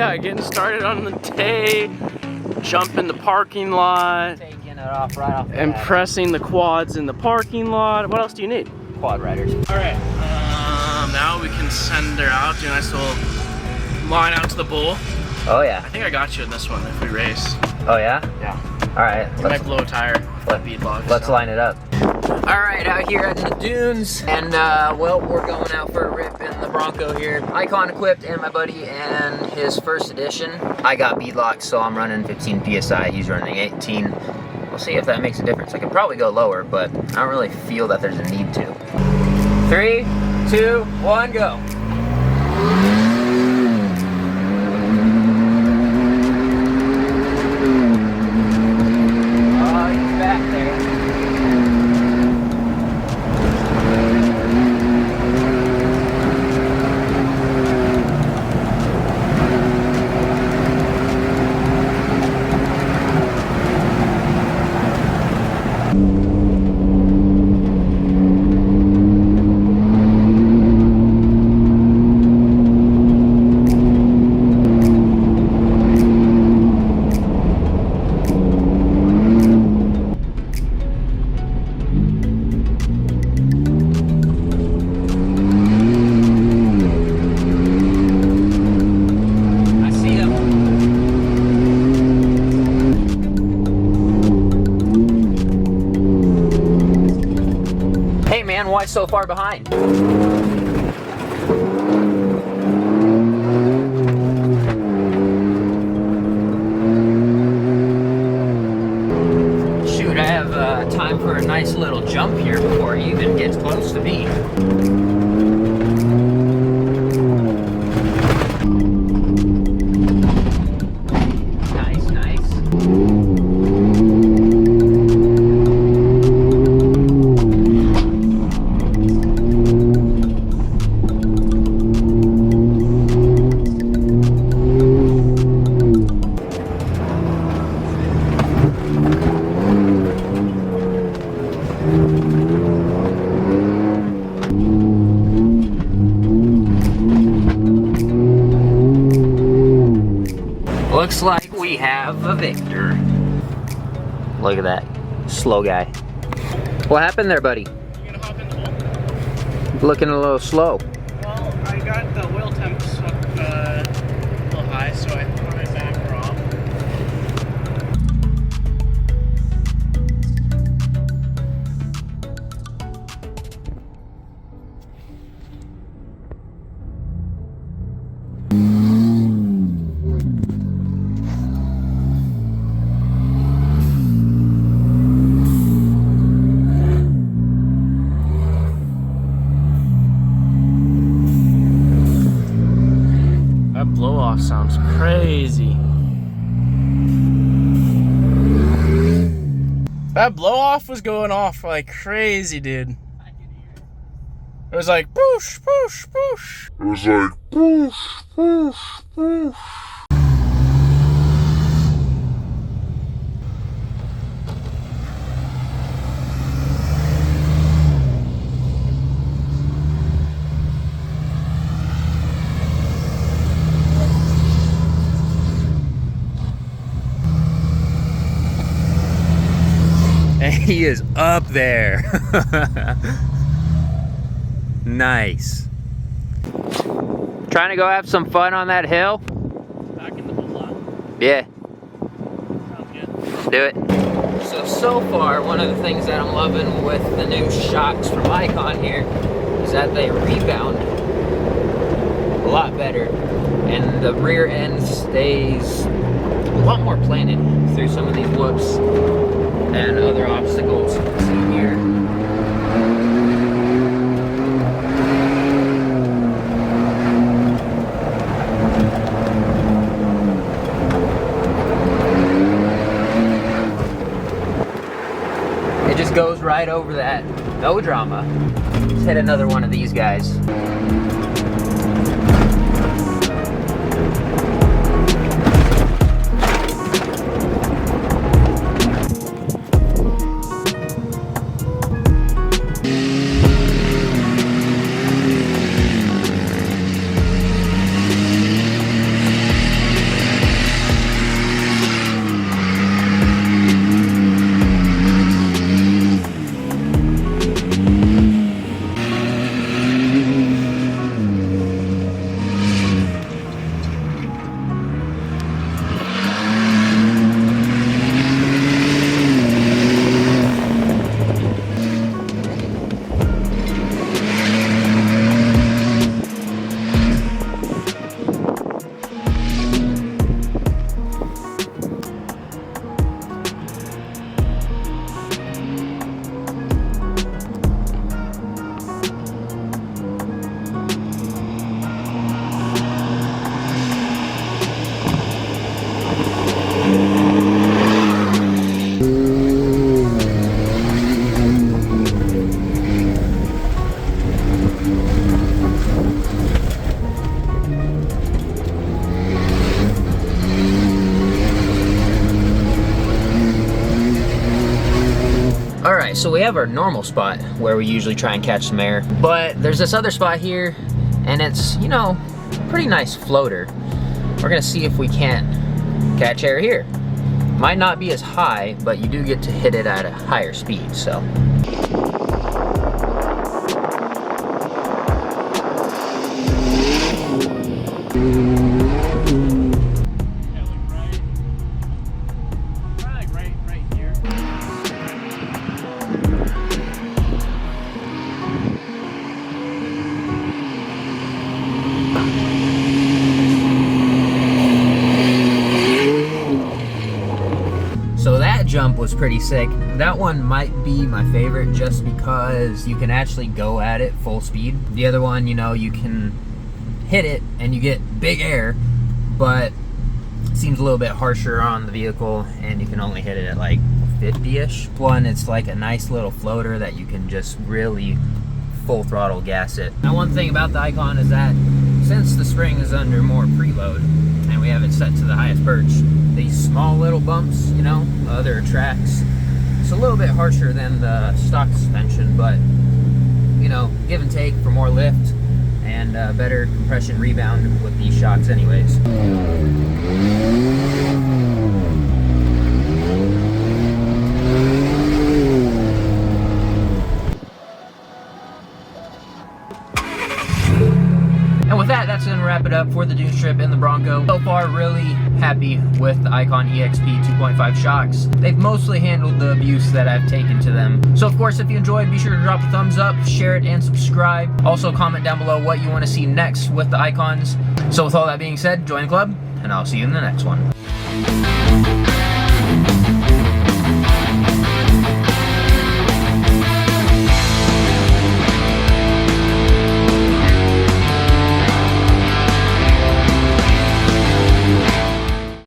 yeah, getting started on the day. Jump in the parking lot. Taking it off right off the and bat. pressing the quads in the parking lot. What else do you need? Quad riders. All right, now we can send her out. Do a nice little line out to the bull. Oh yeah. I think I got you in this one if we race. Oh yeah? Yeah. All right. You might blow a tire. Beadlock. Let's line it up. All right, out here at the dunes, and well, we're going out for a rip in the Bronco here. Icon equipped, and my buddy and his first edition. I got Beadlock, so I'm running 15 PSI. He's running 18. We'll see if that makes a difference. I could probably go lower, but I don't really feel that there's a need to. 3, 2, 1, go. Why so far behind? Shoot, I have time for a nice little jump here before he even gets close to me. Nice, nice. Looks like we have a victor. Look at that. Slow guy. What happened there, buddy? You gonna hop in the bowl? Looking a little slow. Well, I got the oil temps up a little high, so I put my backer off. Blow off sounds crazy. That blow off was going off like crazy, dude. It was like boosh, boosh, boosh. It was like boosh, boosh, boosh. He is up there. Nice. Trying to go have some fun on that hill? Back in the lot. Yeah. Sounds good. Let's do it. So far, one of the things that I'm loving with the new shocks from Icon here is that they rebound a lot better. And the rear end stays a lot more planted through some of these whoops and other obstacles in here. It just goes right over that. No drama. Let's hit another one of these guys. Alright, so we have our normal spot where we usually try and catch some air, but there's this other spot here, and it's, you know, pretty nice floater. We're gonna see if we can't catch air here. Might not be as high, but you do get to hit it at a higher speed, so. So that jump was pretty sick. That one might be my favorite just because you can actually go at it full speed. The other one, you know, you can hit it and you get big air, but it seems a little bit harsher on the vehicle and you can only hit it at like 50-ish. One, it's like a nice little floater that you can just really full throttle gas it. Now, one thing about the Icon is that since the spring is under more preload and we have it set to the highest perch, these small little bumps, you know, other tracks, it's a little bit harsher than the stock suspension, but you know, give and take for more lift and better compression rebound with these shocks anyways. And with that, that's gonna wrap it up for the Dune trip in the Bronco. So far, really happy with the Icon EXP 2.5 shocks. They've mostly handled the abuse that I've taken to them. So of course, if you enjoyed, be sure to drop a thumbs up, share it, and subscribe. Also, comment down below what you want to see next with the Icons. So with all that being said, join the club, and I'll see you in the next one.